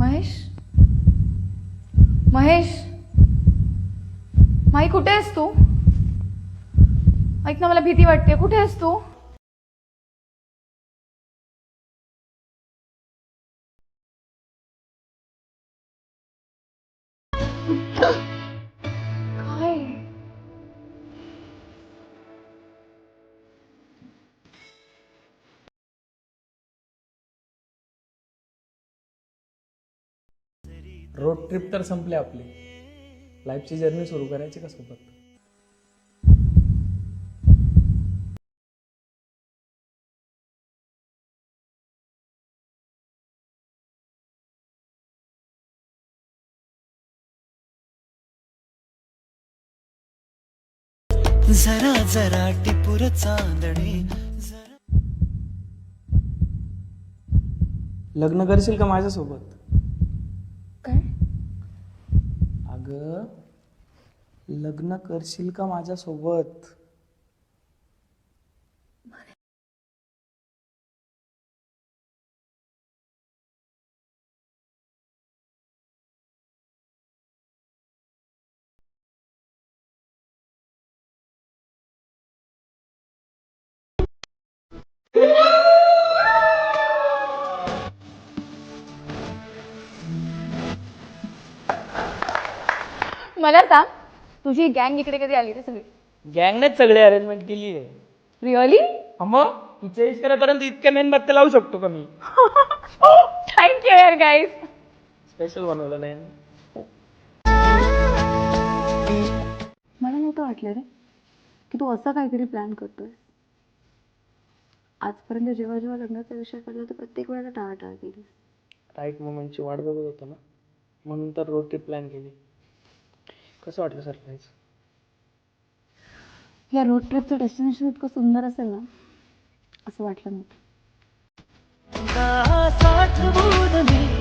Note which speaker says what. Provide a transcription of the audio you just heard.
Speaker 1: महेश महेश माई कुठे आहेस तू? ऐक ना, मला भीती वाटते. कुठे आहेस तू? काय?
Speaker 2: रोड ट्रिप तर संपली आपली. लाईफची जर्नी सुरू करायची का सोबत?
Speaker 3: जरा जरा टिपूर चांदणे
Speaker 2: लग्न करशील का माझ्यासोबत?
Speaker 1: काय?
Speaker 2: अगं, लग्न करशील का माझ्यासोबत?
Speaker 1: मला सांग, तुझी गँग इकडे कधी आली रे सगळी?
Speaker 4: गँगनेच सगळी अरेंजमेंट केली आहे.
Speaker 1: रिअली?
Speaker 4: मग तिच्या इशाऱ्यापर्यंत इतके मेणबत्त्या लावू शकतो का मी?
Speaker 1: थँक्यू यार गाईज.
Speaker 4: स्पेशल बनवलं नाही.
Speaker 1: मला नव्हतं वाटलं रे की तू असं काहीतरी प्लॅन करतोय. आजपर्यंत जेव्हा जेव्हा लग्नाचा विषय काढला तर प्रत्येक वेळेला टाळाटाळ केली.
Speaker 4: राईट मोमेंटची वाट बघत होतो ना, म्हणून तर रोड ट्रिप प्लॅन केली. कसं वाटलं सरप्राईज?
Speaker 1: या रोड ट्रिपचं डेस्टिनेशन इतकं सुंदर असेल ना असं वाटलं नव्हतं.
Speaker 3: साठ बूद में